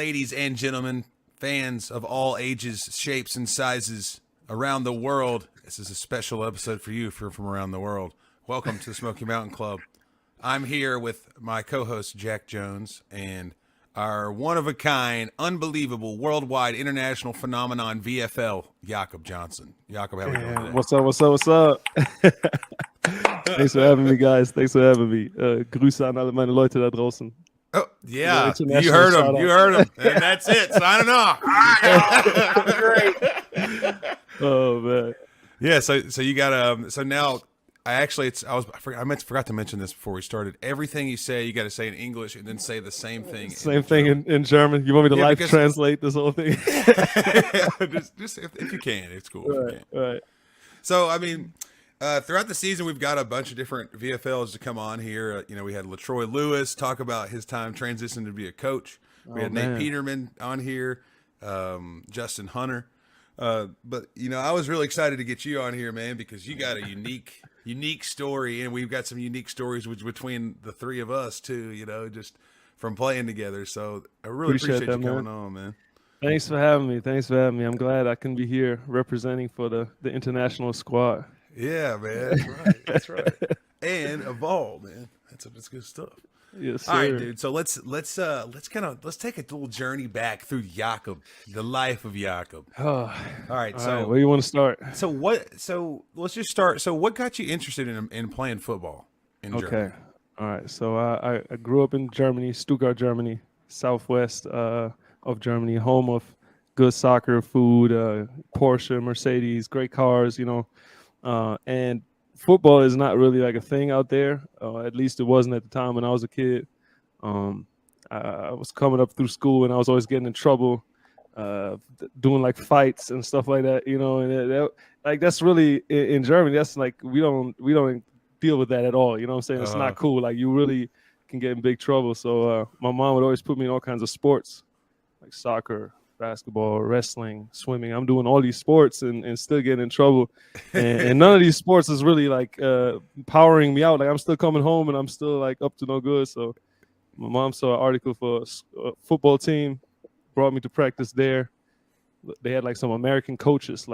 ladies and gentlemen, fans of all ages, shapes, and sizes around the world. This is a special episode for you if you're from around the world. Welcome to the Smoky Mountain Club. I'm here with my co-host, Jack Jones, and our one-of-a-kind, unbelievable, worldwide, international phenomenon, VFL, Jakob Johnson. Jakob, how are we doing today? What's up? Thanks for having me, guys. Thanks for having me. Grüße an alle meine Leute da draußen. Oh, yeah, you heard him. You heard him. And that's it. Signing off. Great. Oh, man. Yeah, so you got so now I forgot to mention this before we started. Everything you say, you got to say in English and then say the same thing. Same thing in German. You want me to translate this whole thing? just if you can, it's cool. Right. So I mean, throughout the season, we've got a bunch of different VFLs to come on here. We had LaTroy Lewis talk about his time transitioning to be a coach. We had Nate Peterman on here, Justin Hunter. But I was really excited to get you on here, man, because you got a unique story, and we've got some unique stories between the three of us too. Just from playing together. So I really appreciate you coming on, man. Thanks for having me. I'm glad I can be here representing for the international squad. Yeah, man. That's right. And a Vol, man. That's good stuff. Yes, sir. All right, dude. So let's take a little journey back through Jakob, the life of Jakob. All right. So where do you want to start? So let's just start. So what got you interested in playing football in Germany? Okay. All right. So I grew up in Germany, Stuttgart, Germany, southwest of Germany, home of good soccer, food, Porsche, Mercedes, great cars, and football is not really like a thing out there. At least it wasn't at the time when I was a kid. I was coming up through school and I was always getting in trouble, doing like fights and stuff like that, and that's really in Germany. That's like we don't deal with that at all. You know what I'm saying? It's not cool. Like you really can get in big trouble. So my mom would always put me in all kinds of sports, like soccer, basketball, wrestling, swimming. I'm doing all these sports and still getting in trouble. And none of these sports is really like powering me out. Like I'm still coming home and I'm still like up to no good. So my mom saw an article for a football team, brought me to practice there. They had like some American coaches,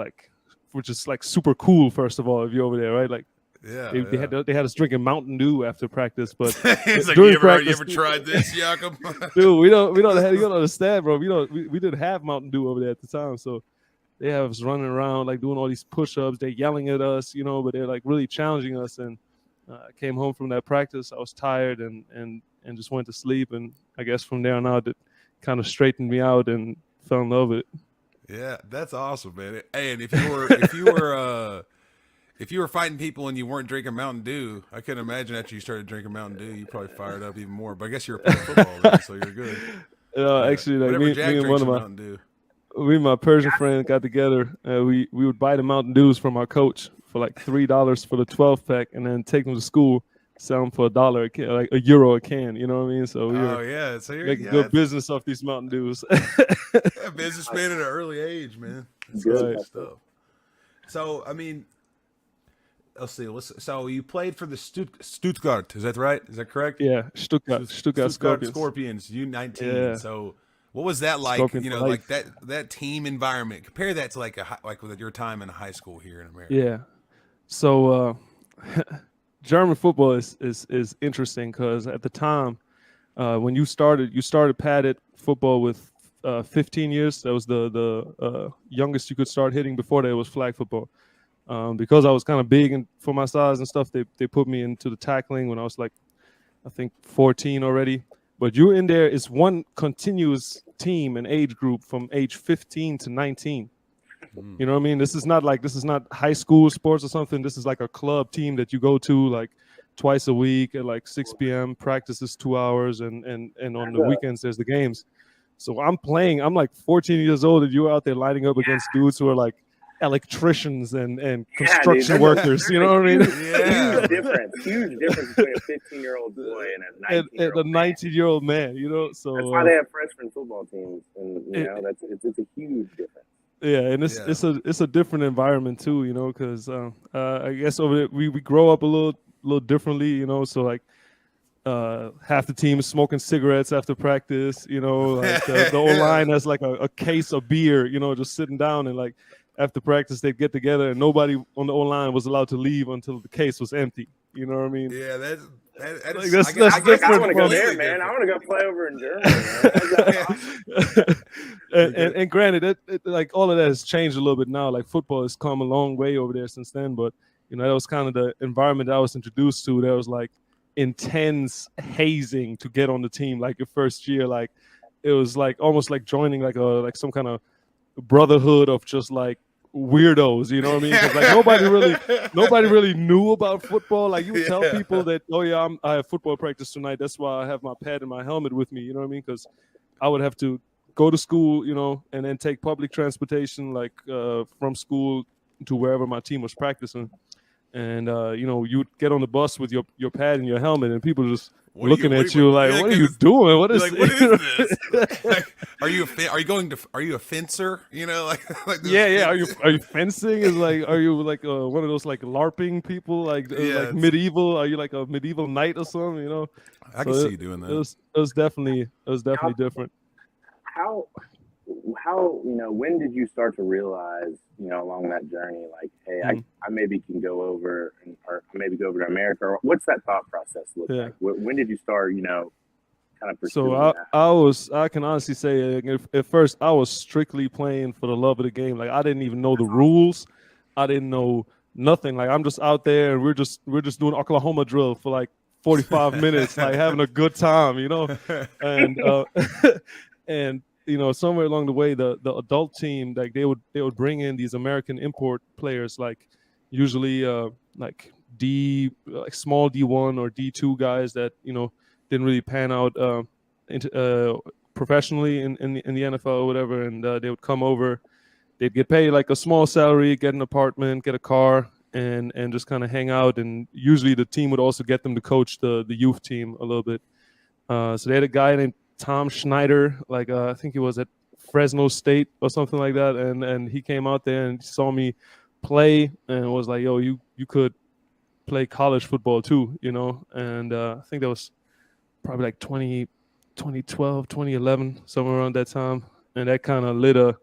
which is like super cool, first of all, if you're over there, right? Like they had us drinking Mountain Dew after practice, but it's like, you ever tried this, Jakob? Dude, you don't understand, bro. We didn't have Mountain Dew over there at the time, so they have us running around like doing all these push-ups. They're yelling at us, but they're like really challenging us. And I came home from that practice. I was tired and just went to sleep. And I guess from there on out, it kind of straightened me out and fell in love with it. Yeah, that's awesome, man. Hey, and if you were fighting people and you weren't drinking Mountain Dew, I couldn't imagine after you started drinking Mountain Dew, you probably fired up even more. But I guess you were playing football then, so you're good. Actually, like me and one of my Persian friends got together. We would buy the Mountain Dews from our coach for like $3 for the 12-pack, and then take them to school, sell them for $1 a can, like €1 a can. You know what I mean? So so you're making good business off these Mountain Dews. Businessman at an early age, man. That's good stuff. So I mean. Let's see. So you played for the Stuttgart, is that right? Is that correct? Yeah, Stuttgart Scorpions, U19. Yeah. So what was that like? Scorpions like that team environment. Compare that to like with your time in high school here in America. Yeah. So German football is interesting because at the time when you started padded football with 15 years. That was the youngest you could start hitting. Before that, it was flag football. Because I was kind of big and for my size and stuff, they put me into the tackling when I was like, I think 14 already. But you're in there, it's one continuous team and age group from age 15 to 19. You know what I mean? This is not high school sports or something. This is like a club team that you go to like twice a week at like 6 p.m. Practice is 2 hours, and on the weekends there's the games. So I'm like 14 years old, and you're out there lining up against dudes who are like electricians and construction workers. You know what I mean? Huge difference between a 15-year-old boy and a 19-year-old man. You know, so that's why they have freshman football teams, and it's a huge difference. Yeah, and it's a different environment too, you know, because I guess over there we grow up a little differently, you know. So like half the team is smoking cigarettes after practice. Like the O-line has like a case of beer. Just sitting down, and like after practice they'd get together, and nobody on the O-line was allowed to leave until the case was empty. You know what I mean? Yeah, that's different. I want to go there, man. I want to go play over in Germany. and granted, like all of that has changed a little bit now. Like football has come a long way over there since then, but that was kind of the environment that I was introduced to. There was like intense hazing to get on the team. Like your first year, like it was like almost like joining like some kind of brotherhood of just like weirdos, you know what I mean? 'Cause like nobody really knew about football. Like you would tell people that, oh yeah, I have football practice tonight. That's why I have my pad and my helmet with me. You know what I mean? Because I would have to go to school, and then take public transportation, like from school to wherever my team was practicing. And you'd get on the bus with your pad and your helmet, and people just looking at you like, what are you doing? What is this? Like, are you a fencer? Like yeah. Are you fencing? Is like, are you like one of those like LARPing people? Like medieval? Are you like a medieval knight or something? I can see you doing that. It was definitely different. How when did you start to realize along that journey, like, hey, I maybe can go over or maybe go over to America, or what's that thought process look like? When did you start kind of pursuing that? I can honestly say at first I was strictly playing for the love of the game. Like I didn't even know the rules. I didn't know nothing. Like I'm just out there and we're just doing Oklahoma drill for like 45 minutes, like having a good time, and and somewhere along the way, the adult team, like they would bring in these American import players, like usually like small D1 or D2 guys that didn't really pan out professionally in the NFL or whatever, and they would come over. They'd get paid like a small salary, get an apartment, get a car, and just kind of hang out. And usually the team would also get them to coach the youth team a little bit. So they had a guy named Tom Schneider, like I think he was at Fresno State or something like that, and he came out there and saw me play and was like, yo, you could play college football too, and I think that was probably like 2012, 2011, somewhere around that time, and that kind of lit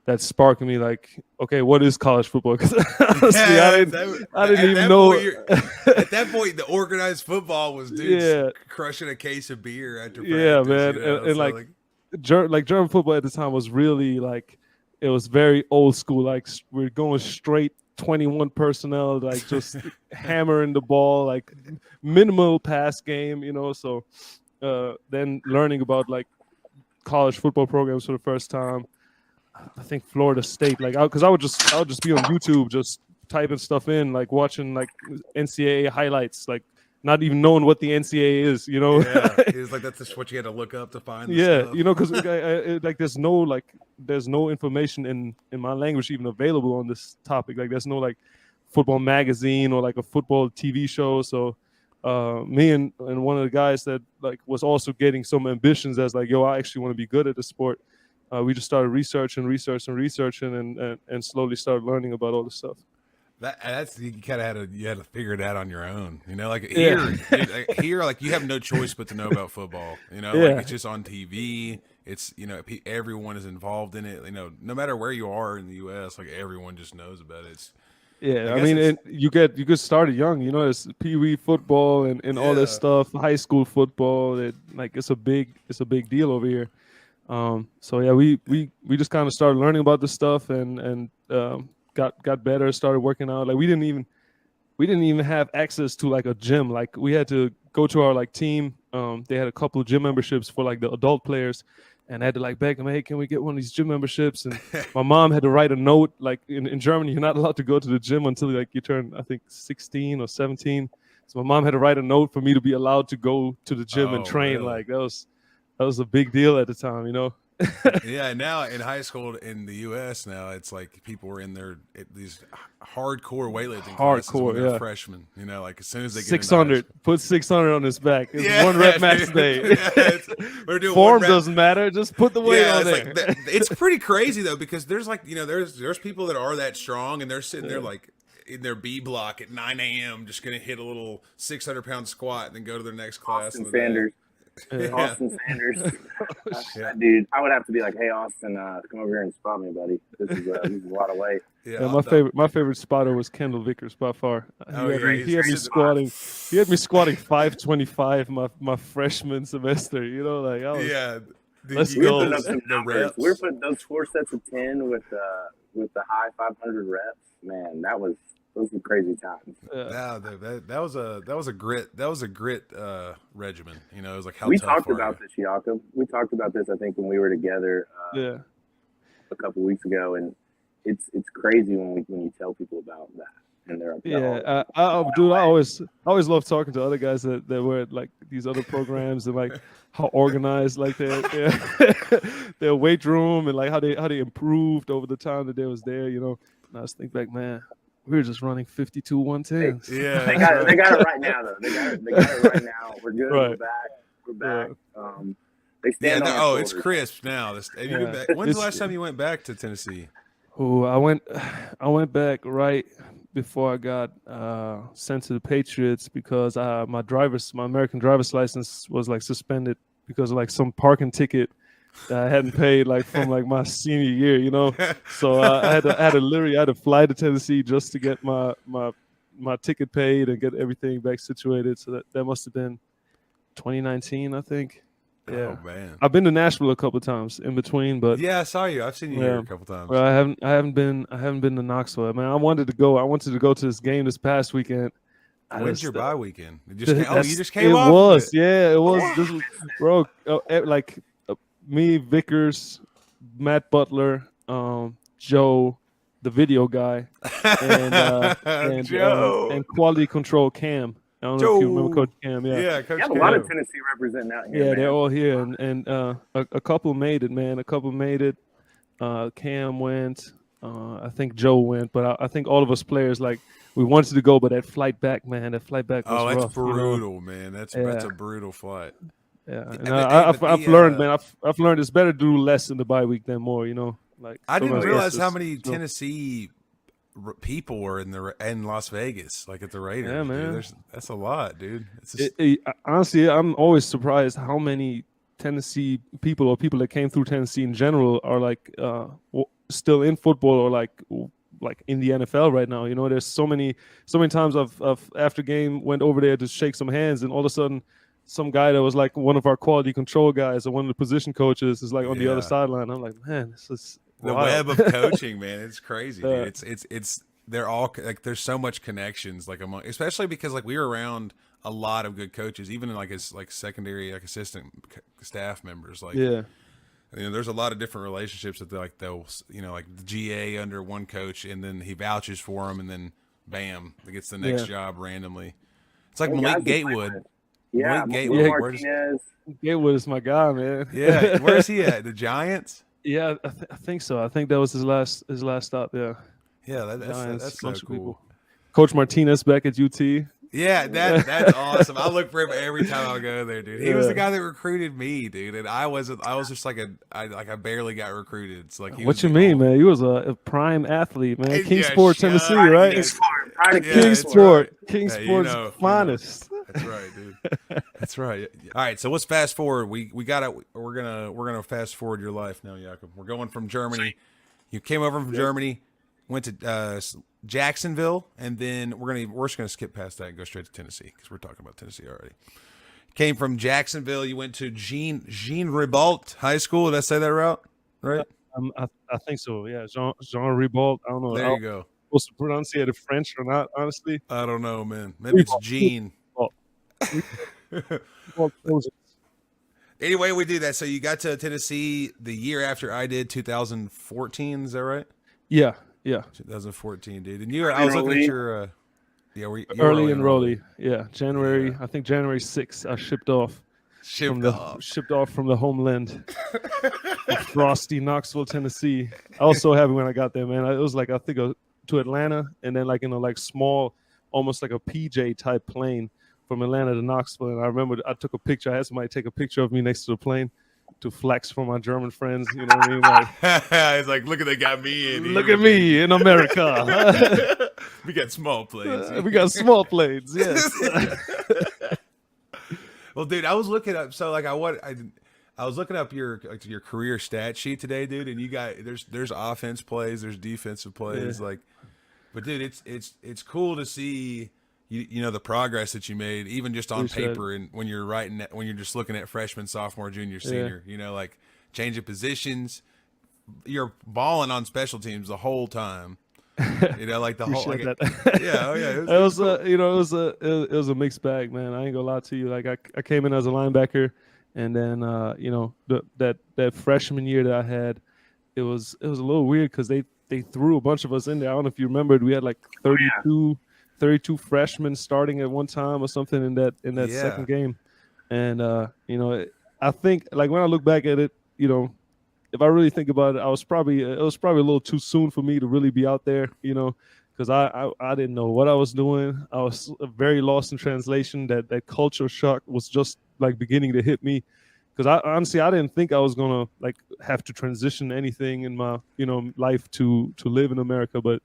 that spark in me, like, okay, what is college football? Because honestly, I didn't even know. At that point, the organized football was dudes crushing a case of beer after practice. Yeah, man, and like German football at the time was really like, it was very old school. Like we're going straight 21 personnel, like just hammering the ball, like minimal pass game, So then learning about like college football programs for the first time. I think Florida State, like, because I would just be on YouTube, just typing stuff in, like watching like NCAA highlights, like not even knowing what the NCAA is, Yeah, it's like that's just what you had to look up to find. Yeah, because like there's no information in my language even available on this topic. Like there's no like football magazine or like a football TV show. So me and one of the guys that like was also getting some ambitions as like, yo, I actually want to be good at the sport. We just started researching and slowly started learning about all this stuff. That's you kind of had to figure it out on your own, Like here, like you have no choice but to know about football, Like it's just on TV. It's everyone is involved in it, No matter where you are in the U.S., like everyone just knows about it. I mean, you get started young, It's pee-wee football and all this stuff, high school football. It's a big deal over here. So yeah, we just kind of started learning about this stuff and got better, started working out. Like we didn't even have access to like a gym. Like we had to go to our like team. They had a couple of gym memberships for like the adult players, and I had to like beg them, hey, can we get one of these gym memberships? And my mom had to write a note. Like in Germany, you're not allowed to go to the gym until like you turn, I think, 16 or 17. So my mom had to write a note for me to be allowed to go to the gym and train. Really? Like that was a big deal at the time, Yeah, now in high school in the U.S. now it's like people were in these hardcore weightlifting classes when they're freshmen. Like as soon as they get 600, put 600 on his back. It's one rep max day. We're doing form doesn't matter. Just put the weight on there. It's pretty crazy though, because there's like there's people that are that strong and they're sitting there like in their B block at 9 a.m. just going to hit a little 600-pound squat and then go to their next class. Austin Sanders. Austin Sanders. Dude, I would have to be like, hey, Austin, come over here and spot me, buddy. This is a lot of weight. Yeah, my favorite spotter was Kendall Vickers by far. He had me squatting 525 my freshman semester. You know, like I was, let's go. We're putting up we're putting those 4 sets of 10 with the high 500 reps. Man, those were crazy times. That was a grit regimen. You know, it was like how we tough talked about this, Jakob. We talked about this, I think, when we were together a couple weeks ago, and it's crazy when you tell people about that. And they're I always love talking to other guys that were at like these other programs and like how organized like their weight room and like how they improved over the time that they was there, you know. And I was thinking back, man, we were just running 52 110s. Yeah, they got it right now though. They got it right now. We're good. Right. We're back. They stand on. Oh, it's crisp now. Have you been back? When's the last time you went back to Tennessee? Oh, I went back right before I got sent to the Patriots because my American driver's license was like suspended because of like some parking ticket that I hadn't paid like from like my senior year, you know. So I had to fly to Tennessee just to get my ticket paid and get everything back situated. So that must have been 2019, I think. Yeah. Oh man, I've been to Nashville a couple of times in between, but yeah, I saw you. I've seen you here a couple times. Well, I haven't been to Knoxville. I mean, I wanted to go to this game this past weekend. When's your bye weekend? You just came off. It was, it was. Bro, like me, Vickers, Matt Butler, Joe, the video guy, and quality control Cam. I don't know if you remember Coach Cam. Yeah, Coach Cam. A lot of Tennessee representing out here. Yeah, man. They're all here, and a couple made it, man. A couple made it. Cam went. I think Joe went, but I think all of us players like we wanted to go, but that flight back was that's rough, brutal, you know? Man. That's a brutal flight. Yeah, and I've learned, man. I've learned it's better to do less in the bye week than more. You know, like I didn't realize how many Tennessee people were in Las Vegas, like at the Raiders. Yeah, man. Dude, that's a lot, dude. Honestly, I'm always surprised how many Tennessee people or people that came through Tennessee in general are like still in football or like in the NFL right now. You know, there's so many times I've after game went over there to shake some hands, and all of a sudden some guy that was like one of our quality control guys or one of the position coaches is like on the other sideline. I'm like, man, this is the web of coaching, man. It's crazy, dude. It's they're all like there's so much connections, like among, especially because like we were around a lot of good coaches, even in like as like secondary like assistant staff members. Like, yeah, you know, there's a lot of different relationships that they'll you know, like the GA under one coach, and then he vouches for him, and then bam, he gets the next job randomly. It's like Malik Gatewood. Yeah, Martinez. Gatewood is my guy, man. Yeah, where's he at? The Giants. Yeah, I think so. I think that was his last stop. Yeah. Yeah, that's so cool. People. Coach Martinez back at UT. Yeah, that's awesome. I look for him every time I go there, dude. He was the guy that recruited me, dude, and I was just like I barely got recruited. It's like what you mean, man? You was a prime athlete, man. Kingsport, Tennessee, right? Kingsport, Kingsport's finest. That's right, dude. That's right. All right, so let's fast forward. We're gonna fast forward your life now, Jakob. We're going from Germany. You came over from Germany, went to Jacksonville, and then we're just gonna skip past that and go straight to Tennessee because we're talking about Tennessee already. Came from Jacksonville. You went to Jean Ribault High School. Did I say that right? I think so. Yeah, Jean Ribault. I don't know. There you go. Supposed to pronounce it French or not? Honestly, I don't know, man. Maybe it's Jean. Anyway, we do that. So you got to Tennessee the year after I did, 2014. Is that right? Yeah. 2014, dude. And I was looking at your early enrollee. Yeah, January. Yeah. I think January 6th. I shipped off from the homeland, frosty Knoxville, Tennessee. I was so happy when I got there, man. It was like I think to Atlanta, and then like like small, almost like a PJ type plane from Atlanta to Knoxville. And I remember I took a picture. I had somebody take a picture of me next to the plane. to flex for my German friends. You know what I mean? Like, it's like, look at they got me in. look at me in America. We got small planes. We got small planes. Yes. Well, dude, I was looking up. So like, I was looking up your career stat sheet today, dude, and you got there's offense plays, there's defensive plays, like, but dude, it's cool to see you know the progress that you made, even just on paper, and when you're when you're just looking at freshman, sophomore, junior, senior, you know, like changing positions, you're balling on special teams the whole time. You know, like the whole, like, it was cool. You know, it was a mixed bag, man. I ain't gonna lie to you. Like I came in as a linebacker, and then you know, that freshman year that I had, it was a little weird because they threw a bunch of us in there. I don't know if you remembered, we had like 32 freshmen starting at one time or something in that second game, and you know, I think like when I look back at it, you know, if I really think about it, it was probably a little too soon for me to really be out there, you know, because I didn't know what I was doing. I was very lost in translation. That culture shock was just like beginning to hit me, because honestly I didn't think I was gonna like have to transition anything in my, you know, life to live in America. But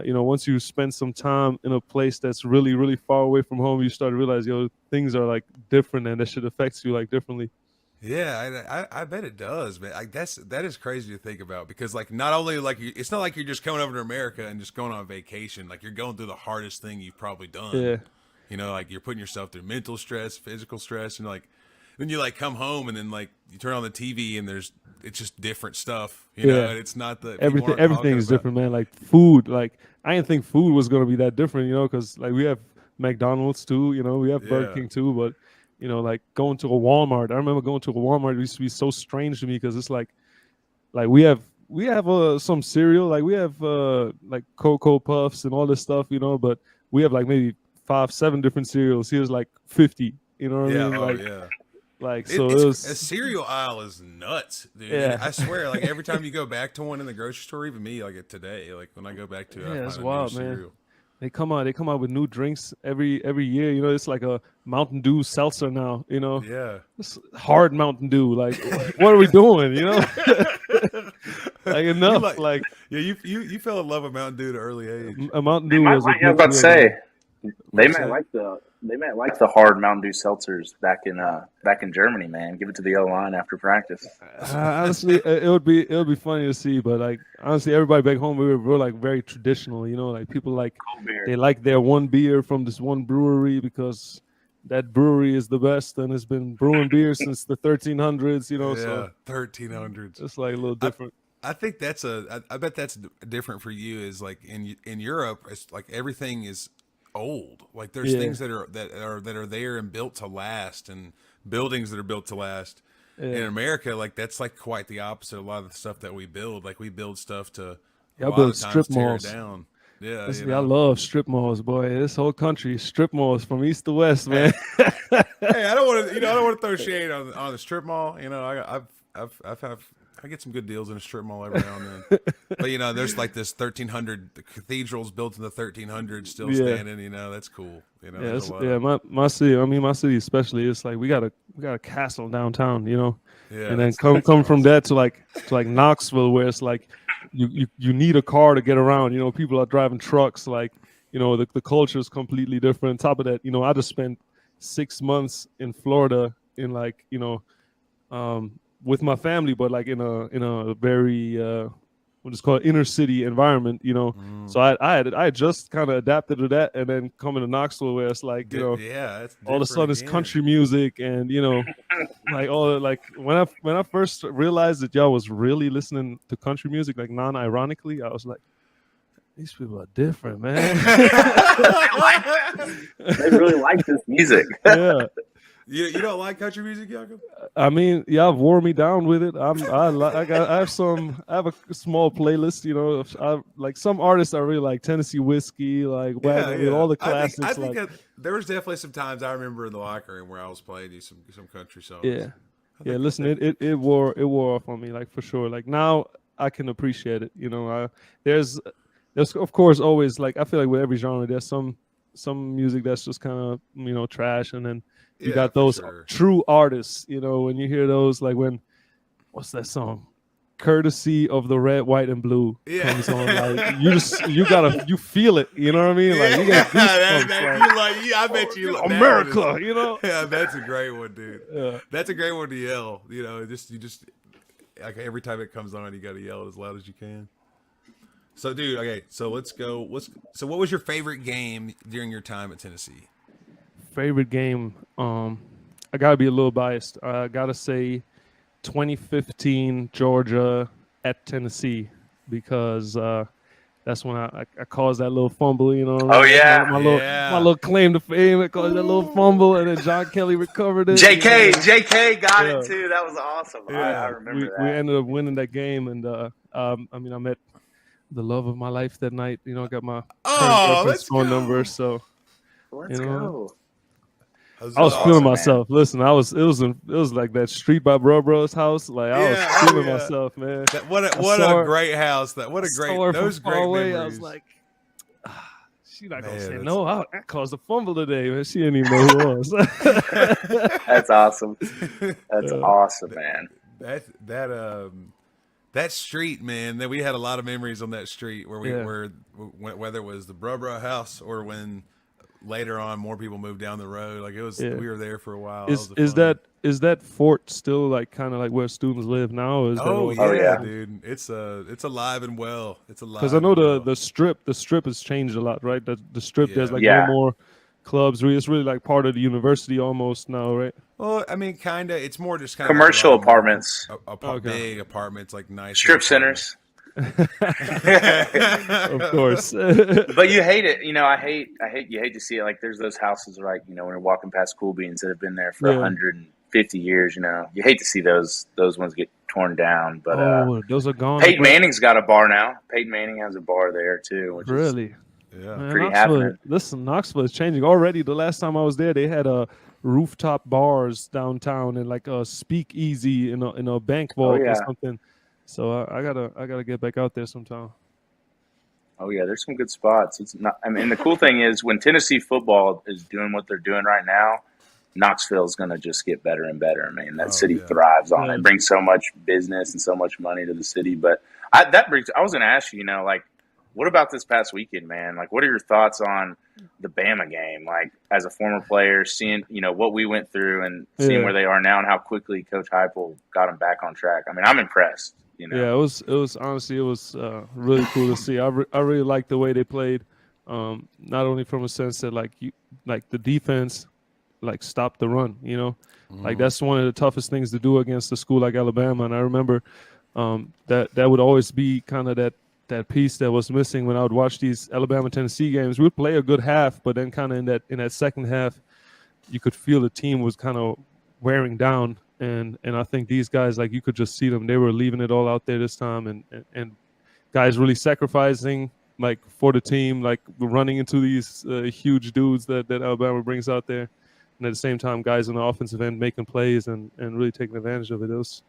you know, once you spend some time in a place that's really, really far away from home, you start to realize, yo, things are like different, and that shit affects you like differently. Yeah, I bet it does, man. That is crazy to think about, because like not only like it's not like you're just coming over to America and just going on vacation. Like you're going through the hardest thing you've probably done. Yeah. You know, like you're putting yourself through mental stress, physical stress, and like then you like come home and then like you turn on the TV and it's just different stuff. You know, and it's not the everything is different, man. Like food, like I didn't think food was gonna be that different, you know, because like we have McDonald's too, you know, we have Burger King too, but you know, like going to a Walmart. I remember going to a Walmart. It used to be so strange to me because it's like we have some cereal, like we have like Cocoa Puffs and all this stuff, you know, but we have like maybe 5-7 different cereals. Here's like 50. You know what I mean? Like, like so a cereal aisle is nuts, dude. Yeah. I swear, like every time you go back to one in the grocery store, even me, like today, like when I go back to it, I find a new cereal. They come out with new drinks every year. You know, it's like a Mountain Dew seltzer now. You know, it's hard Mountain Dew. Like, what are we doing? You know, like enough. Like, you fell in love with Mountain Dew at an early age. A Mountain Dew was. I was about to say they might like the hard Mountain Dew seltzers back in Germany, man. Give it to the O-line after practice. Honestly, it would be funny to see, but like honestly, everybody back home we were like very traditional, you know, like people like they like their one beer from this one brewery because that brewery is the best and it's been brewing beer since the 1300s, you know. So 1300s. It's like a little different. I think I bet that's different for you. Is like in Europe, it's like everything is old. Like there's things that are there and built to last, and buildings that are built to last. In America, like that's like quite the opposite. A lot of the stuff that we build, like we build stuff to I build strip malls down. Yeah, I love strip malls, boy. This whole country is strip malls from east to west, man. Hey, I don't want to throw shade on the strip mall. You know, I get some good deals in a strip mall every now and then. But, you know, there's like this 1300, the cathedrals built in the 1300s still standing, you know, that's cool. You know, my city especially, it's like we got a castle downtown, you know. Yeah. And then come from that to like Knoxville, where it's like you need a car to get around, you know, people are driving trucks, like, you know, the culture is completely different. On top of that, you know, I just spent 6 months in Florida in like, you know, with my family, but like in a very what is called inner city environment, you know. So I had just kind of adapted to that, and then coming to Knoxville, where it's like, you know, all of a sudden it's country music, and you know, like all like when I first realized that y'all was really listening to country music, like non-ironically, I was like, these people are different, man. They really like this music. Yeah. You don't like country music, Jakob? I mean, y'all wore me down with it. I have a small playlist, you know. I like some artists I really like, Tennessee Whiskey, like Wagon, all the classics. I think there was definitely some times I remember in the locker room where I was playing you some country songs. Yeah. Listen, it wore off on me, like for sure. Like now I can appreciate it. You know, there's of course always, like I feel like with every genre there's some music that's just kind of, you know, trash, and then you got those true artists, you know, when you hear those, like when what's that song? Courtesy of the Red, White, and Blue comes on. Like you feel it. You know what I mean? Like you get goosebumps. I bet you America. You know? Yeah, that's a great one, dude. Yeah. That's a great one to yell. You know, you just like every time it comes on, you got to yell it as loud as you can. So, dude, okay, so let's go. So, what was your favorite game during your time at Tennessee? Favorite game? I gotta be a little biased. I gotta say 2015 Georgia at Tennessee, because that's when I caused that little fumble, you know. Oh yeah, my little claim to fame. I caused that little fumble, and then John Kelly recovered it. JK got it too. That was awesome. Yeah. I remember that. We ended up winning that game, and I met the love of my life that night. You know, I got my phone number, so let's go. I was feeling myself. Man. Listen, it was like that street by Bro's house. Like I was feeling myself, man. What a great house! Those great memories. I was like, she's not gonna say no. I caused a fumble today, man. She didn't even know who it was. That's awesome. That's awesome, man. That street, man. That we had a lot of memories on that street where whether it was the Bro house or when. Later on, more people moved down the road. Like it was, we were there for a while. Is that fort still like kind of like where students live now? Dude, it's alive and well. It's alive. Because I know the strip has changed a lot, right? The strip there's like no more clubs. It's really like part of the university almost now, right? Well, I mean, kind of. It's more just kind commercial of apartments, big apartments, like nice strip centers. Of course. But you hate it. You know, you hate to see it. Like there's those houses, like, you know, when you're walking past Cool Beans that have been there for 150 years, you know, you hate to see those ones get torn down. But those are gone. Peyton Manning's got a bar now. Peyton Manning has a bar there too. Which really? Man, pretty happening. Listen, Knoxville is changing already. The last time I was there, they had rooftop bars downtown and like a speakeasy in a bank vault or something. So I gotta get back out there sometime. Oh yeah, there's some good spots. It's not. I mean, the cool thing is when Tennessee football is doing what they're doing right now, Knoxville is going to just get better and better. I mean, that city thrives on it. It brings so much business and so much money to the city. But I was going to ask you, you know, like, what about this past weekend, man? Like, what are your thoughts on the Bama game? Like, as a former player, seeing, you know, what we went through and seeing where they are now and how quickly Coach Heupel got them back on track. I mean, I'm impressed. You know? Yeah, it was honestly really cool to see. I really liked the way they played, not only from a sense that like the defense like stopped the run, you know, like that's one of the toughest things to do against a school like Alabama. And I remember that would always be kind of that piece that was missing when I would watch these Alabama Tennessee games. We'd play a good half, but then kind of in that second half, you could feel the team was kind of wearing down. And I think these guys, like, you could just see them. They were leaving it all out there this time, and guys really sacrificing, like, for the team, like running into these huge dudes that Alabama brings out there. And at the same time, guys on the offensive end making plays and really taking advantage of it. It was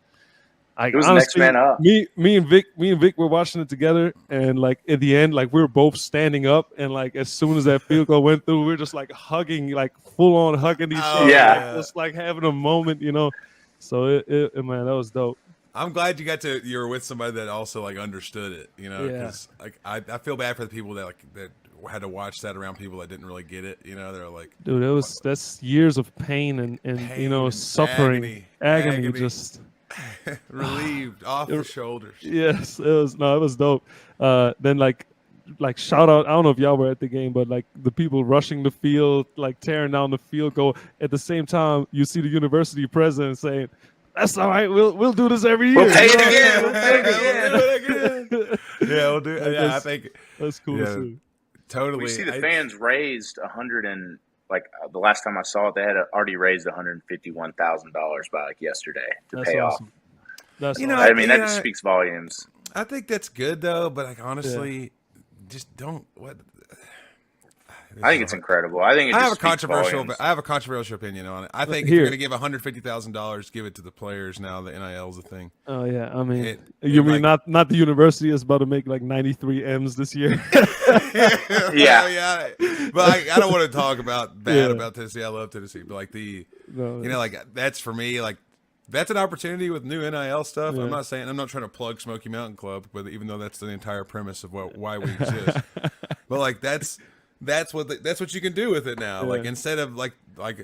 honestly, next man up. Me and Vic were watching it together, and like at the end, like we were both standing up, and like as soon as that field goal went through, we were just like hugging, like full on hugging each other. Yeah, just like having a moment, you know. So it man, that was dope. I'm glad you were with somebody that also like understood it, you know, because like I feel bad for the people that had to watch that around people that didn't really get it, you know. They're like, dude, that's years of pain and you know, suffering, agony. Just relieved off the shoulders. Yes, it was dope. Then like shout out, I don't know if y'all were at the game, but like the people rushing the field, like tearing down the field goal. At the same time, you see the university president saying, "That's all right. We'll do this every year. We'll pay it again. We'll pay it again." Yeah, we'll do. Yeah, I think that's cool to see. Totally. We see the fans raised the last time I saw it, they had already raised $151,000 by like yesterday to pay awesome. off. That's I mean, that just speaks volumes. I think that's good though, but like honestly, just don't. I think it's incredible. I think I have a controversial opinion on it. I think if you're going to give $150,000, give it to the players now. The NIL is a thing. Oh yeah, I mean, you mean like, not the university is about to make like 93 M's this year? Yeah. But I don't want to talk about Tennessee. I love Tennessee, but like you know, like that's for me. Like that's an opportunity with new NIL stuff. Yeah. I'm not trying to plug Smoky Mountain Club, but even though that's the entire premise of why we exist, but like that's what you can do with it now. Yeah. Like instead of like,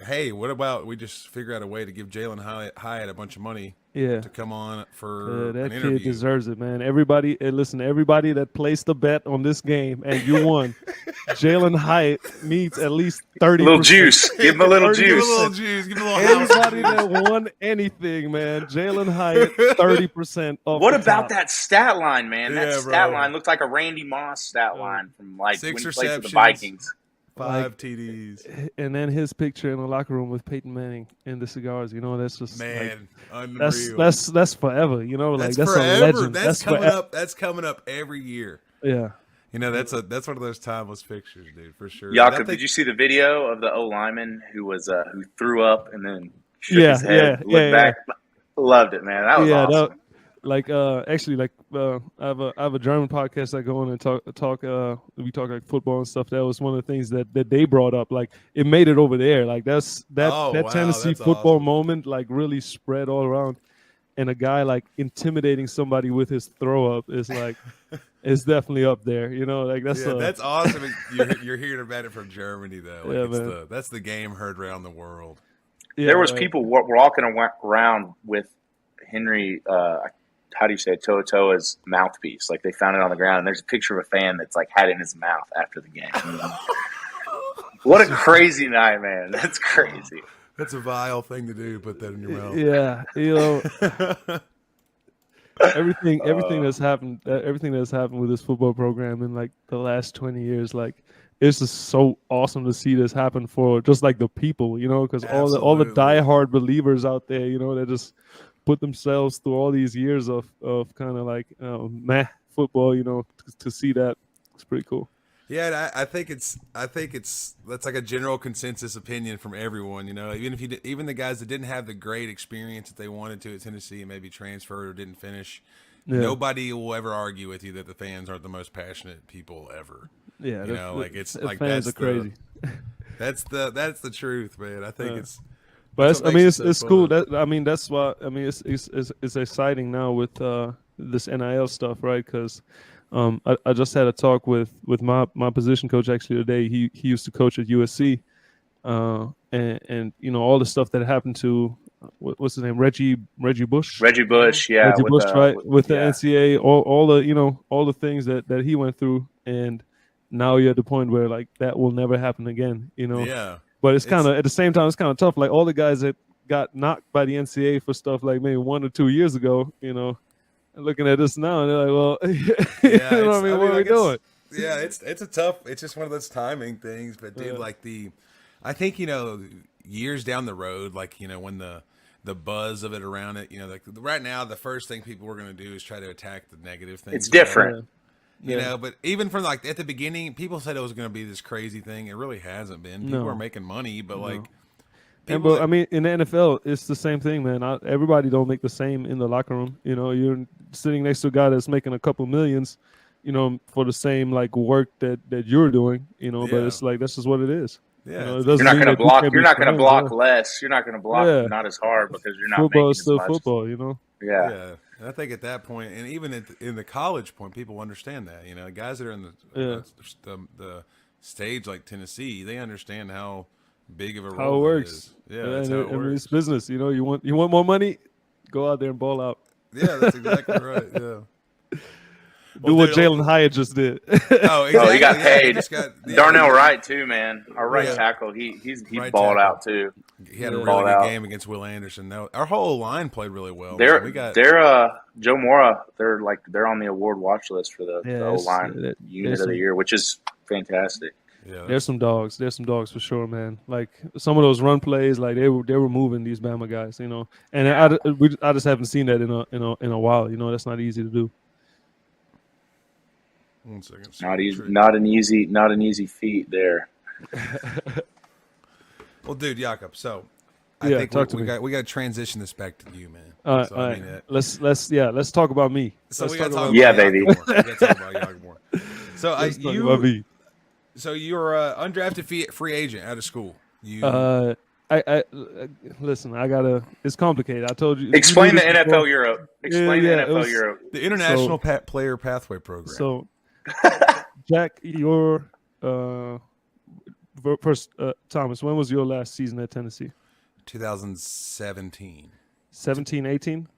hey, what about we just figure out a way to give Jalen Hyatt a bunch of money to come on for that an kid interview. deserves it, man. Everybody, listen, everybody that placed the bet on this game and you won, Jalen Hyatt needs at least 30%. Little juice. Give him a little juice. Give him a little juice. Give him a little house. Anybody that won anything, man, Jalen Hyatt, 30% off. What the about top. that stat line, man? That Yeah, stat bro. line looked like a Randy Moss stat line from like 6 when he played for the receptions. Vikings. 5 TDs. And then his picture in the locker room with Peyton Manning and the cigars. You know, that's just Man, like, unreal. that's forever. You know, like that's forever. a legend. That's coming forever. up. That's coming up every year. Yeah. You know, that's one of those timeless pictures, dude, for sure. Jakob, did you see the video of the O lineman who was who threw up and then shook his head, looked back? Loved it, man. That was awesome. Actually, I have a German podcast that go on and talk. We talk like football and stuff. That was one of the things that they brought up. Like it made it over there. Like that Tennessee football moment like really spread all around. And a guy like intimidating somebody with his throw up is like is definitely up there. You know, like that's awesome. You're hearing about it from Germany though. Like man. That's the game heard around the world. Yeah, there was people walking around with Henry. How do you say it? Toa's mouthpiece? Like they found it on the ground, and there's a picture of a fan that's like had it in his mouth after the game. What a crazy night, man! That's crazy. That's a vile thing to do. Put that in your mouth. Yeah, you know, everything that's happened with this football program in like the last 20 years, like it's just so awesome to see this happen for just like the people, you know, because all the diehard believers out there, you know, that just put themselves through all these years of kind of like football, you know, to see that, it's pretty cool. Yeah, and I think that's like a general consensus opinion from everyone. You know, even the guys that didn't have the great experience that they wanted to at Tennessee and maybe transferred or didn't finish, nobody will ever argue with you that the fans aren't the most passionate people ever. Yeah, you know, like it's like fans are crazy. That's the truth, man. I think it's. But it's cool. That's why. I mean, it's exciting now with this NIL stuff, right? Because I just had a talk with my position coach actually today. He used to coach at USC, and you know all the stuff that happened to what's his name, Reggie Bush. Reggie Bush, yeah, Reggie Bush, right? With the NCAA, all the things that he went through, and now you're at the point where like that will never happen again. You know. Yeah. But it's kind of at the same time, it's kind of tough. Like all the guys that got knocked by the NCAA for stuff like maybe 1 or 2 years ago, you know, looking at this now, and they're like, well, you know what I mean? What are we doing? Yeah, it's a tough. It's just one of those timing things. But dude, I think you know, years down the road, like you know, when the buzz of it around it, you know, like right now, the first thing people are going to do is try to attack the negative things. It's different. You know, but even from like at the beginning, people said it was going to be this crazy thing. It really hasn't been. People are making money, but I mean, in the NFL, it's the same thing, man. Everybody don't make the same in the locker room. You know, you're sitting next to a guy that's making a couple millions, you know, for the same like work that you're doing. You know, but it's like that's just what it is. Yeah, you know, you're not going to block. You're not going to block less. You're not going to block not as hard because you're not. Football is still as much. football, you know. Yeah. And I think at that point, and even in the college point, people understand that. You know, guys that are in the stage like Tennessee, they understand how big of a role it works. It is. Yeah, that's how it works. It's business. You know, you want more money, go out there and ball out. Yeah, that's exactly right. Yeah. Do what Jalen Hyatt just did. Oh, exactly. He got paid. Yeah, Darnell Wright too, man. Our right tackle, he right balled tackle. out too. He had a really good game against Will Anderson. Our whole line played really well. They're Joe Mora. They're on the award watch list for the O line unit of the year, which is fantastic. Yeah, there's some dogs. There's some dogs for sure, man. Like some of those run plays, like they were moving these Bama guys, you know. And I just haven't seen that in a while. You know, that's not easy to do. 1 second. Not easy. Not an easy feat there. Well, dude, Jakob. So I think we got to transition this back to you, man. All right. Let's talk about me. So we got to talk about baby. We got to talk about Jakob more. So let's talk about me. So you're an undrafted free agent out of school. Listen. It's complicated. I told you. Explain the NFL NFL Europe. Explain the NFL Europe. The International Player Pathway Program. So, Jack, your first Thomas, when was your last season at Tennessee? 2017. 17, 18?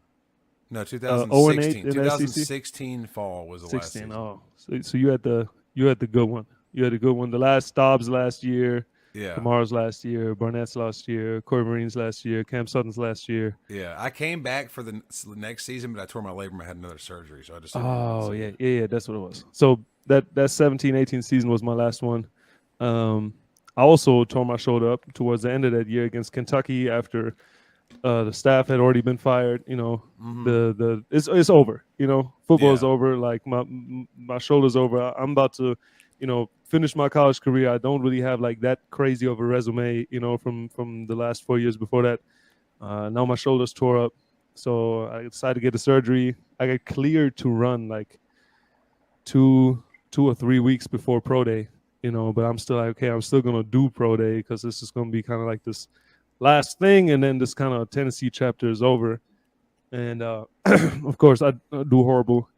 No, 2016. 2016 fall was the last season. Oh, so you had the good one. You had a good one. The last Dobbs last year. Yeah. Kamara's last year, Barnett's last year, Corey Marine's last year, Cam Sutton's last year. Yeah, I came back for the next season, but I tore my labrum. I had another surgery, so I just. Oh yeah, that's what it was. So that 17-18 season was my last one. I also tore my shoulder up towards the end of that year against Kentucky after the staff had already been fired. You know, it's over. You know, football is over. Like my shoulder's over. I'm about to, finish my college career. I don't really have like that crazy of a resume, from the last 4 years before that. Now my shoulder's tore up, so I decided to get the surgery. I got cleared to run like two or 3 weeks before pro day, but I'm still like, okay, I'm still gonna do pro day because this is gonna be kind of like this last thing, and then this kind of Tennessee chapter is over. And of course, I do horrible.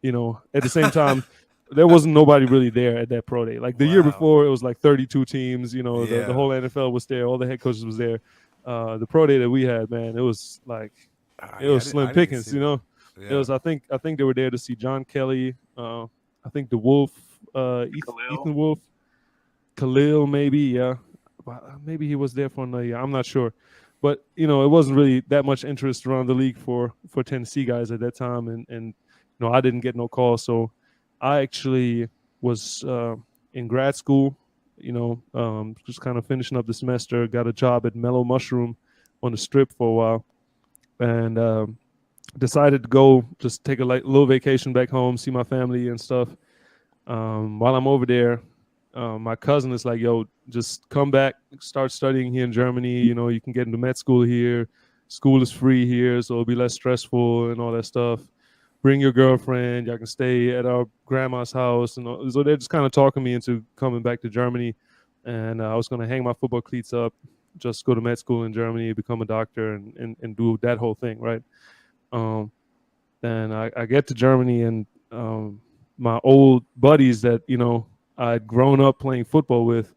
At the same time. There wasn't nobody really there at that pro day. Like the year before, it was like 32 teams. The whole NFL was there. All the head coaches was there. The pro day that we had, man, it was like it was slim pickings. It was. I think they were there to see John Kelly. I think the Wolf, Ethan Wolf, Khalil, maybe. Yeah, maybe he was there for another year. I'm not sure, but it wasn't really that much interest around the league for Tennessee guys at that time, and I didn't get no call, so. I actually was in grad school, just kind of finishing up the semester, got a job at Mellow Mushroom on the Strip for a while, and decided to go just take a little vacation back home, see my family and stuff. While I'm over there, my cousin is like, yo, just come back, start studying here in Germany. You can get into med school here. School is free here, so it'll be less stressful and all that stuff. Bring your girlfriend. Y'all can stay at our grandma's house, and so they're just kind of talking me into coming back to Germany. And I was going to hang my football cleats up, just go to med school in Germany, become a doctor, and do that whole thing, right? Then I get to Germany, and my old buddies that I'd grown up playing football with,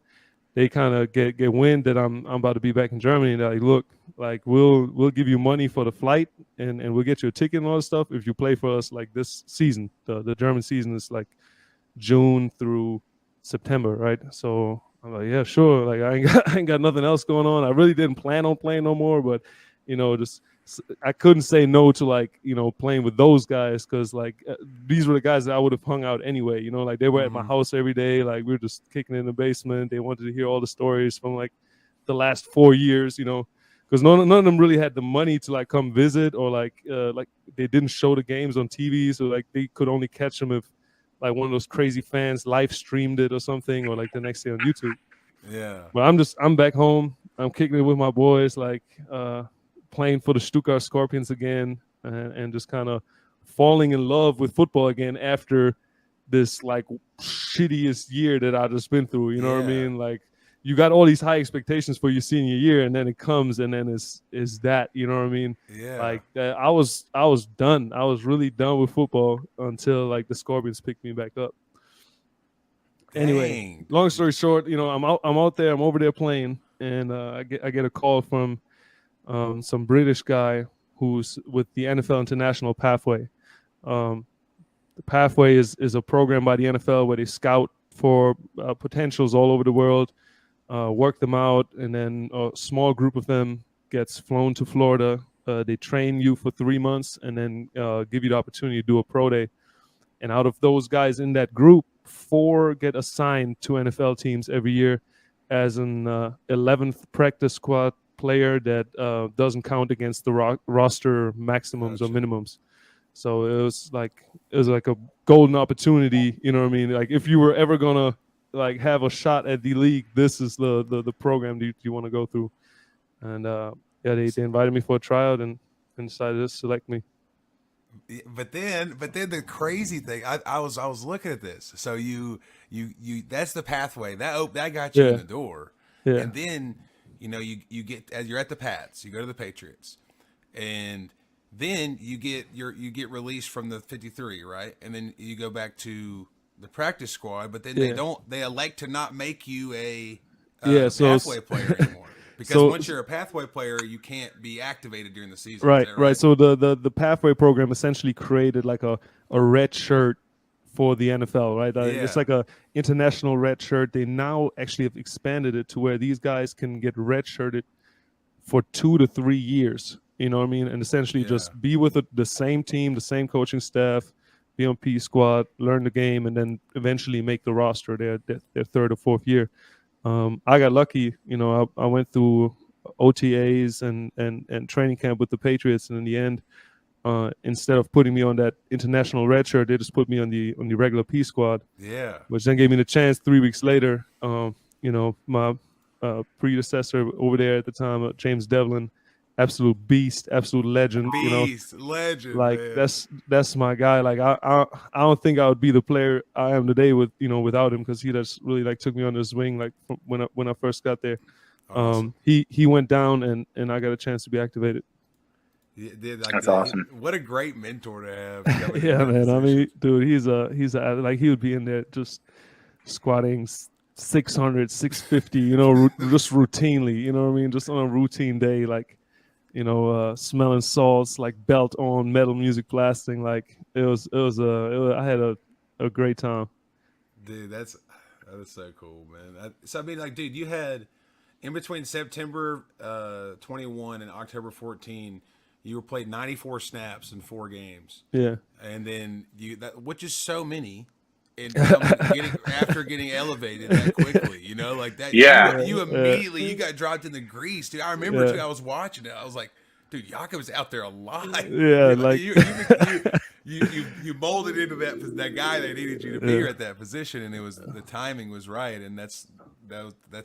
they kind of get wind that I'm about to be back in Germany. And they're like, look, like we'll give you money for the flight and we'll get you a ticket and all this stuff if you play for us like this season. The German season is like June through September, right? So I'm like, yeah, sure. Like I ain't got nothing else going on. I really didn't plan on playing no more, but just I couldn't say no to like playing with those guys because like these were the guys that I would have hung out anyway. Like they were at my house every day. Like we were just kicking in the basement. They wanted to hear all the stories from like the last 4 years. Because none of them really had the money to like come visit or like they didn't show the games on TV, so like they could only catch them if like one of those crazy fans live streamed it or something, or like the next day on YouTube. Yeah. But I'm back home. I'm kicking it with my boys, like playing for the Stuttgart Scorpions again, and just kind of falling in love with football again after this like shittiest year that I just been through. You know what I mean? Like you got all these high expectations for your senior year, and then it comes, and then it's that. You know what I mean? Yeah. Like I was done. I was really done with football until like the Scorpions picked me back up. Dang. Anyway, long story short, I'm out there. I'm over there playing, and I get a call from some British guy who's with the NFL International Pathway. The Pathway is a program by the NFL where they scout for potentials all over the world, work them out, and then a small group of them gets flown to Florida. They train you for 3 months and then give you the opportunity to do a pro day. And out of those guys in that group, 4 get assigned to NFL teams every year as an 11th practice squad player that doesn't count against the roster maximums or minimums. So it was like a golden opportunity, you know what I mean? Like if you were ever gonna like have a shot at the league, this is the program you want to go through. And they invited me for a tryout and decided to select me. But then the crazy thing, I was looking at this. So you that's the pathway that got you in the door, and then you get as you're at the Pats, you go to the Patriots, and then you get released from the 53, right? And then you go back to the practice squad, but then they elect to not make you a pathway player anymore. Because once you're a pathway player, you can't be activated during the season. Right. So the pathway program essentially created like a red shirt for the NFL, right? It's like a international red shirt. They now actually have expanded it to where these guys can get red shirted for 2 to 3 years. You know what I mean? And essentially just be with the same team, the same coaching staff, be on P squad, learn the game, and then eventually make the roster their third or fourth year. I got lucky, I went through OTAs and training camp with the Patriots, and in the end, instead of putting me on that international red shirt, they just put me on the regular P squad. Yeah. Which then gave me the chance 3 weeks later. My predecessor over there at the time, James Devlin, absolute beast, absolute legend. Legend. Like man. that's my guy. Like I don't think I would be the player I am today without him, because he just really like took me under his wing like when I first got there. Awesome. He went down and I got a chance to be activated. That's awesome. What a great mentor to have. Yeah, man. I mean, dude, he's like he would be in there just squatting 600, 650, just routinely. You know what I mean? Just on a routine day, like. Smelling salts, like belt on, metal music blasting. Like I had a great time. Dude, that is so cool, man. So I mean, like, dude, you had in between September 21 and October 14, you were played 94 snaps in 4 games. Yeah, and then which is so many. And after getting elevated that quickly, like that. Yeah, you immediately you got dropped in the grease, dude. I remember too. I was watching it. I was like, dude, Jakob's out there alive. Yeah, you molded into that guy that needed you to be at that position, and it was the timing was right, and that's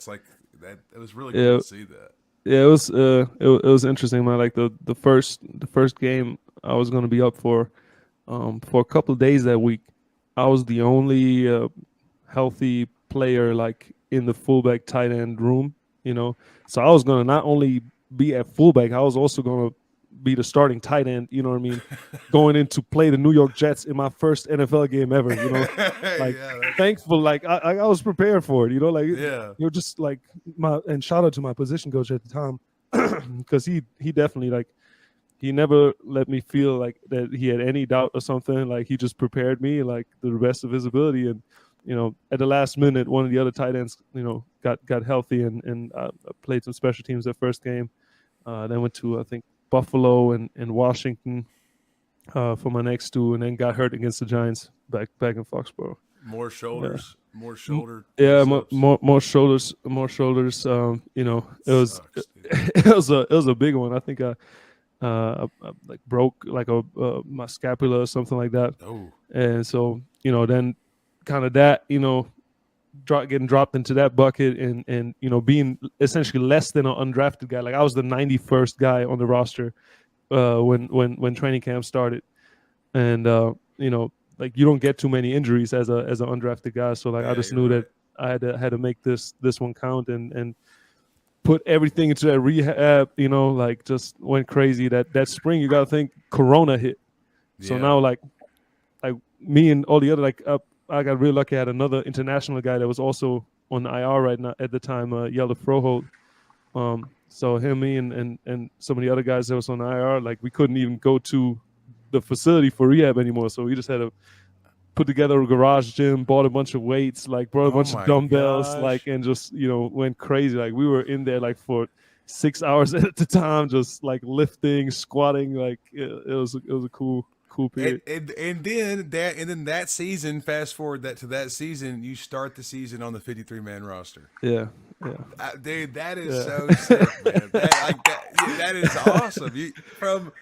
like that. It was really cool to see that. Yeah, it was interesting, man. Like the first game I was going to be up for a couple of days that week. I was the only healthy player like in the fullback tight end room, So I was going to not only be at fullback, I was also going to be the starting tight end, you know what I mean? Going in to play the New York Jets in my first NFL game ever, Like thankful, like I was prepared for it, like you're just like and shout out to my position coach at the time, because he definitely like he never let me feel like that he had any doubt or something. Like he just prepared me like the best of his ability. And, at the last minute, one of the other tight ends, got healthy and played some special teams that first game. Then went to, I think, Buffalo and Washington for my next 2, and then got hurt against the Giants back in Foxborough. More shoulders, more shoulder. Yeah, more shoulders. It was a big one. I think like broke like my scapula or something like that. Oh, and so then kind of that getting dropped into that bucket and being essentially less than an undrafted guy. Like I was the 91st guy on the roster when training camp started, and like you don't get too many injuries as an undrafted guy. So like I just knew that I had to make this one count and put everything into that rehab, like just went crazy. That spring, you got to think Corona hit. So now like me and all the other, I got really lucky. I had another international guy that was also on the IR right now at the time, Yelda Froholt. So him, me, and some of the other guys that was on the IR, like we couldn't even go to the facility for rehab anymore. So we just had to put together a garage gym, bought a bunch of weights, like brought a bunch of dumbbells, like, and just, went crazy. Like we were in there like for 6 hours at the time, just like lifting, squatting, like it was a cool period. And then that season, fast forward to that season, you start the season on the 53-man roster. Yeah. Dude, that is so sick, man. That is awesome. From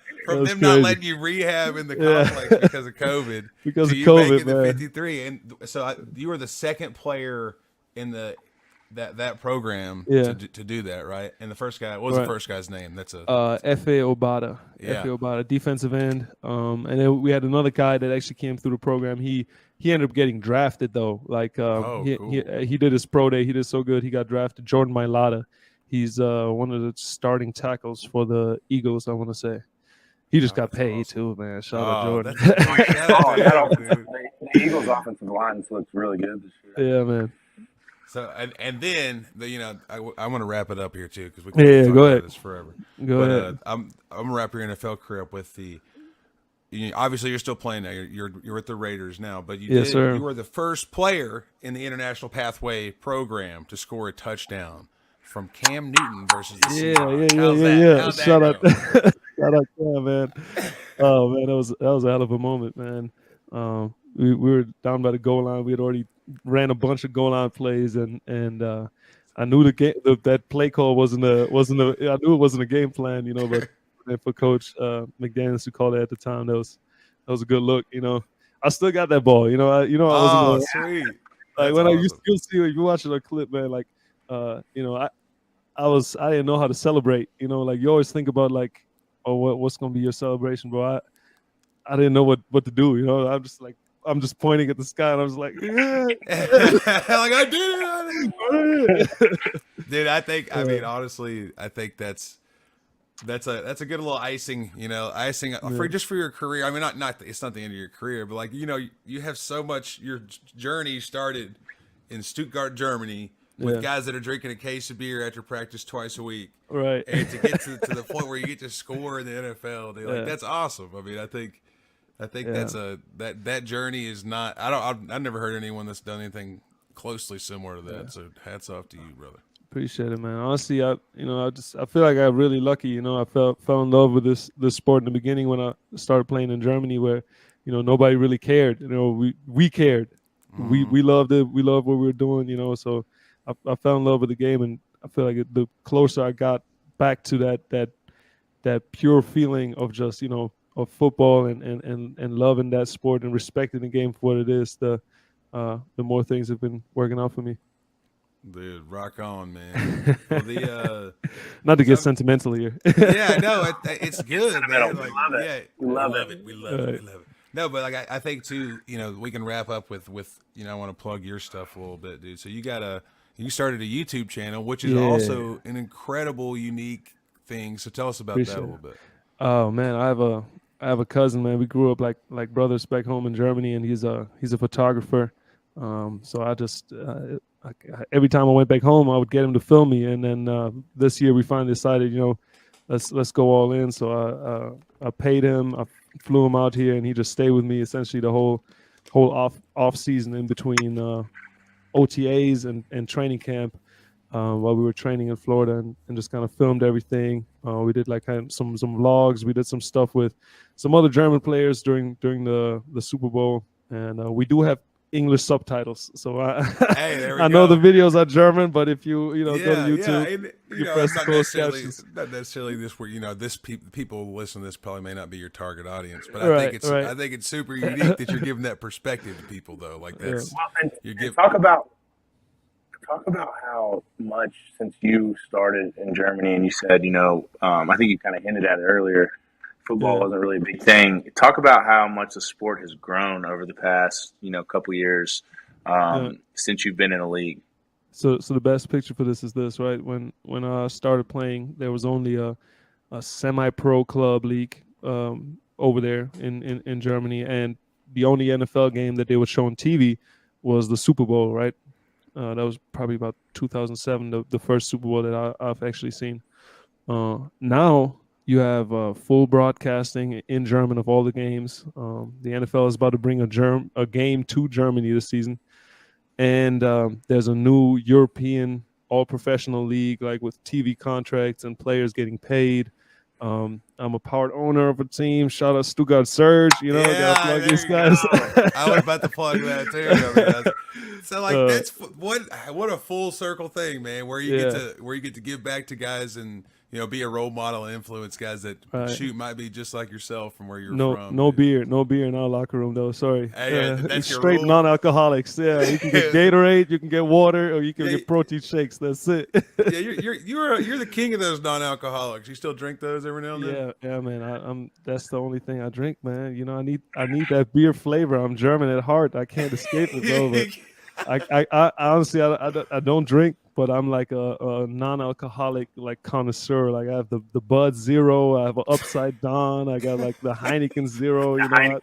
them not letting you rehab in the complex because of COVID. Because of COVID, making man. the 53. And so you were the second player in that program to do that, right? And the first guy, what was the first guy's name? That's F.A. Obata. F.A. Obata, defensive end. And then we had another guy that actually came through the program. He ended up getting drafted though. Like cool. he did his pro day. He did so good. He got drafted. Jordan Mailata. He's one of the starting tackles for the Eagles, I want to say. He just got paid awesome. too, man. Shout out Jordan. The Eagles' offensive line looks really good this year. Yeah, man. So and then I want to wrap it up here too because we can talk go about ahead. this forever. Go ahead. I'm gonna wrap your NFL career up with the. Obviously, you're still playing now. You're with the Raiders now, but you were the first player in the International Pathway program to score a touchdown from Cam Newton versus the Seahawks. How's that Shout go? out, shout out, Cam, man. Oh man, that was a hell of a moment, man. We were down by the goal line. We had already ran a bunch of goal line plays, and I knew that play call wasn't a. I knew it wasn't a game plan, but. And for Coach McDaniels, who called it at the time, that was a good look. I still got that ball. I wasn't sweet. Like That's when awesome. I used to see if you watching a clip, man. Like, I didn't know how to celebrate. Like you always think about like, oh, what's gonna be your celebration, bro? I didn't know what to do. I'm just pointing at the sky, and I was like, yeah. Like I did it, dude. I mean, honestly, I think that's a good little icing, for just for your career. I mean, not it's not the end of your career, but like you have so much. Your journey started in Stuttgart, Germany, with guys that are drinking a case of beer after practice twice a week, right? And to get to the point where you get to score in the NFL, dude, like that's awesome. I mean, I think that's that journey is not. I've never heard anyone that's done anything closely similar to that. Yeah. So hats off to you, brother. Appreciate it, man. Honestly, I feel like I'm really lucky. I fell in love with this sport in the beginning when I started playing in Germany, where nobody really cared. We cared. Mm-hmm. We loved it. We loved what we were doing. So I fell in love with the game, and I feel like the closer I got back to that pure feeling of just of football and loving that sport and respecting the game for what it is, the more things have been working out for me. Dude, rock on, man. Well, not to get sentimental here. Yeah, no, it's good, man. Like, we love it. We love it. No, but like I think too, we can wrap up with I want to plug your stuff a little bit, dude. So you started a YouTube channel, which is also an incredible, unique thing. So tell us about that a little bit. Oh man, I have a cousin, man. We grew up like brothers back home in Germany, and he's a photographer. So I just every time I went back home, I would get him to film me. And then this year we finally decided, let's go all in. So I paid him, I flew him out here, and he just stayed with me essentially the whole off season in between OTAs and training camp while we were training in Florida, and just kind of filmed everything. We did like kind of some vlogs. We did some stuff with some other German players during the Super Bowl, and we do have English subtitles, so I know the videos are German, but if you go to YouTube, you press closed captions. Not necessarily this where people who listen to this probably may not be your target audience, but I think it's super unique that you're giving that perspective to people though. Like that's talk about how much since you started in Germany, and you said I think you kind of hinted at it earlier. Football wasn't really a big thing. Talk about how much the sport has grown over the past, couple years since you've been in the league. So the best picture for this is this, right? When I started playing, there was only a semi-pro club league over there in Germany, and the only NFL game that they would show on TV was the Super Bowl, right? That was probably about 2007, the first Super Bowl that I've actually seen. Now you have full broadcasting in German of all the games. The NFL is about to bring a game to Germany this season. And there's a new European all-professional league, like with TV contracts and players getting paid. I'm a part owner of a team. Shout out Stuttgart Surge. Gotta plug these guys. I was about to plug that too. So that's what a full circle thing, man. Where you get to give back to guys and be a role model and influence guys that might be just like yourself from where you're from. No beer in our locker room though. Sorry. Hey, that's your straight rule. Non-alcoholics. Yeah, you can get Gatorade, you can get water, or you can get protein shakes. That's it. Yeah, you're the king of those non-alcoholics. You still drink those every now and then? Yeah, man. That's the only thing I drink, man. I need that beer flavor. I'm German at heart. I can't escape it, bro. But I honestly I don't drink. but I'm like a non-alcoholic like connoisseur. Like I have the Bud Zero, I have an Upside Down, I got like the Heineken Zero. You know,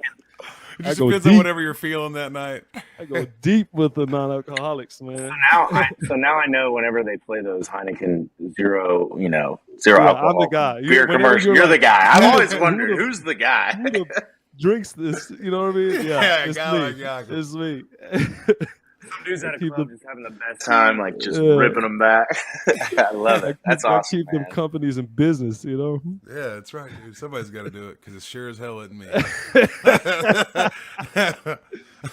it just depends on whatever you're feeling that night. I go deep with the non-alcoholics, man. So now I know whenever they play those Heineken Zero, zero alcohol I'm the guy. beer commercial. You're the guy. I've always wondered who's the guy. Who drinks this? You know what I mean? Yeah, it's me. It's me. Some dudes at a club just having the best time, like just ripping them back. I love it. That's awesome. Keep them companies in business, you know. Yeah, that's right, dude. Somebody's got to do it because it sure as hell isn't me.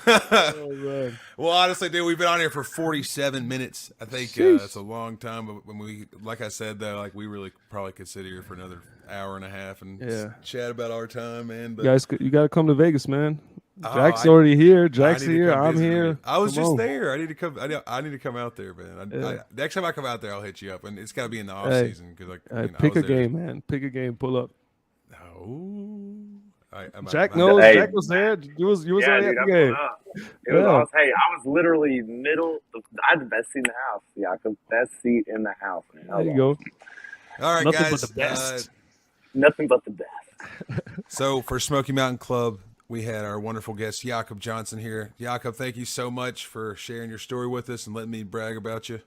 Oh, well, honestly, dude, we've been on here for 47 minutes. I think that's a long time. But when we, like I said, though, like we really probably could sit here for another hour and a half and chat about our time, man. But you got to come to Vegas, man. Jack's already here. Jack's here. I'm here. I was just there. I need to come. I need to come out there, man. Next time I come out there, I'll hit you up, and it's got to be in the off season because pick a game, man. Pick a game. Pull up. Oh, Jack knows. Hey, Jack was there. You was already at the game. It was awesome. Hey, I was literally middle. I had the best seat in the house. Jakob, best seat in the house, man. There you go. All right, Nothing guys. But the best. Nothing but the best. So for Smoky Mountain Club, we had our wonderful guest, Jakob Johnson, here. Jakob, thank you so much for sharing your story with us and letting me brag about you.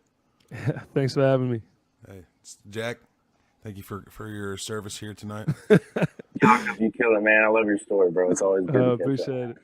Thanks for having me. Hey, Jack, thank you for your service here tonight. Jakob, you kill it, man. I love your story, bro. It's always good to appreciate it.